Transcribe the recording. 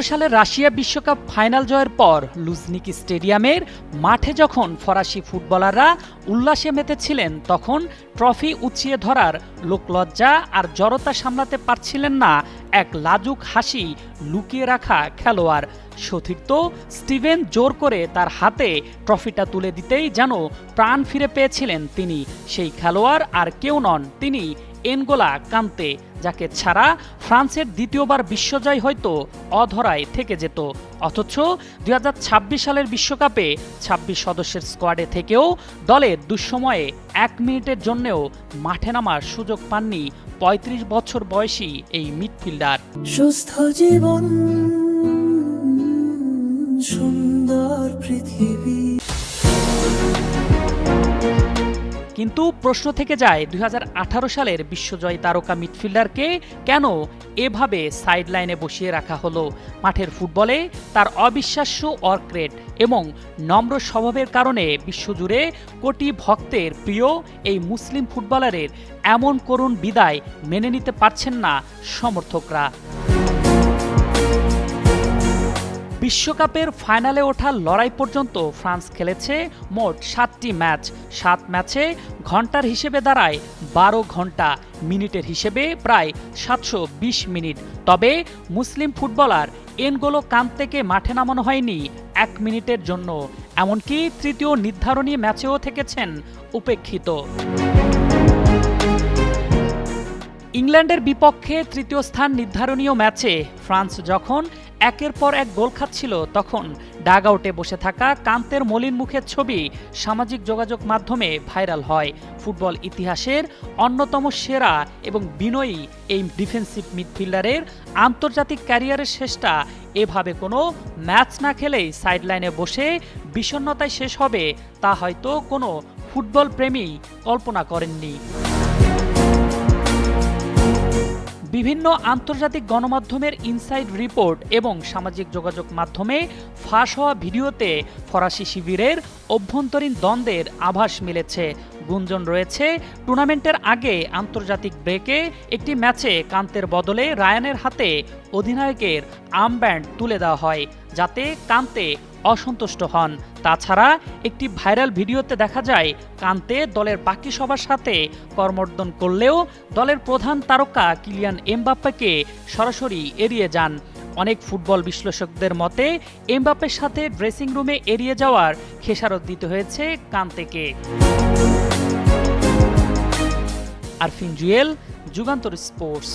সালের রাশিয়া বিশ্বকাপ ফাইনাল জয়ের পর লুঝনিকি স্টেডিয়ামের মাঠে যখন ফরাসি ফুটবলাররা উল্লাসে মেতেছিলেন, তখন ট্রফি উঁচিয়ে ধরার লোকলজ্জা আর জড়তা সামলাতে পারছিলেন না এক লাজুক হাসি লুকিয়ে রাখা খেলোয়াড়। সতীর্থ স্টিভেন জোর করে তার হাতে ট্রফিটা তুলে দিতেই যেন প্রাণ ফিরে পেয়েছিলেন তিনি। সেই খেলোয়াড় আর কেউ নন, তিনি এনগোলা কান্তে, যাকে ছাড়া ফ্রান্সের দ্বিতীয়বার বিশ্বজয় হয়তো অধরায় থেকে যেত। অথচ 2026 সালের বিশ্বকাপে 26 সদস্যের স্কোয়াডে থেকেও দলের দুঃসময়ে 1 মিনিটের জন্যও মাঠে নামার সুযোগ পাননি 35 বছর বয়সী এই মিডফিল্ডার। সুস্থ জীবন, সুন্দর পৃথিবী। কিন্তু প্রশ্ন থেকে যায় 2018 সালের বিশ্বজয়ী তারকা মিডফিল্ডারকে কেন এভাবে সাইডলাইনে বসিয়ে রাখা হলো? মাঠের ফুটবলে তার অবিশ্বাস্য ওয়ার্ক রেট এবং নম্র স্বভাবের কারণে বিশ্বজুড়ে কোটি ভক্তের প্রিয় এই মুসলিম ফুটবলারের এমন করুণ বিদায় মেনে নিতে পারছেন না সমর্থকরা। বিশ্বকাপের ফাইনালে ওঠার লড়াই পর্যন্ত ফ্রান্স খেলেছে মোট 7টি ম্যাচ। 7 ম্যাচে ঘন্টার হিসেবে দাঁড়ায় 12 ঘন্টা, মিনিটের হিসেবে প্রায় 720 মিনিট। তবে মুসলিম ফুটবলার এনগোলো কান্তেকে মাঠে নামানো হয়নি 1 মিনিটের জন্য, এমনকি তৃতীয় নির্ধারণী ম্যাচেও থেকেছেন উপেক্ষিত। ইংল্যান্ডের বিপক্ষে তৃতীয় স্থান নির্ধারণীয় ম্যাচে ফ্রান্স যখন একের পর এক গোল খাচ্ছিল, তখন ডাগ আউটে বসে থাকা কান্তের মলিন মুখের ছবি সামাজিক যোগাযোগ মাধ্যমে ভাইরাল হয়। ফুটবল ইতিহাসের অন্যতম সেরা এবং বিনয়ী এই ডিফেন্সিভ মিডফিল্ডারের আন্তর্জাতিক ক্যারিয়ারের শেষটা এভাবে কোনো ম্যাচ না খেলেই সাইডলাইনে বসে বিষণ্ণতায় শেষ হবে, তা হয়তো কোনো ফুটবল প্রেমী কল্পনা করেননি। বিভিন্ন আন্তর্জাতিক গণমাধ্যমের ইনসাইড রিপোর্ট এবং সামাজিক যোগাযোগ মাধ্যমে ফাঁস হওয়া ভিডিওতে ফরাসি শিবিরের অভ্যন্তরীণ দ্বন্দ্বের আভাস মিলেছে। গুঞ্জন রয়েছে টুর্নামেন্টের আগে আন্তর্জাতিক ব্রেকে একটি ম্যাচে কান্তের বদলে রায়ানের হাতে অধিনায়কের আর্মব্যান্ড তুলে দেওয়া হয়, যাতে কান্তে অসন্তুষ্ট হন। তাছাড়া একটি ভাইরাল ভিডিওতে দেখা যায় কান্তে দলের বাকি সবার সাথে করমর্দন করলেও দলের প্রধান তারকা কিলিয়ান এমবাপ্পেকে সরাসরি এড়িয়ে যান। অনেক ফুটবল বিশ্লেষকদের মতে এমবাপ্পের সাথে ড্রেসিং রুমে এড়িয়ে যাওয়ার খেসারত দিতে হয়েছে কান্তেকে। আরফিন জুয়েল, যুগান্তর স্পোর্টস।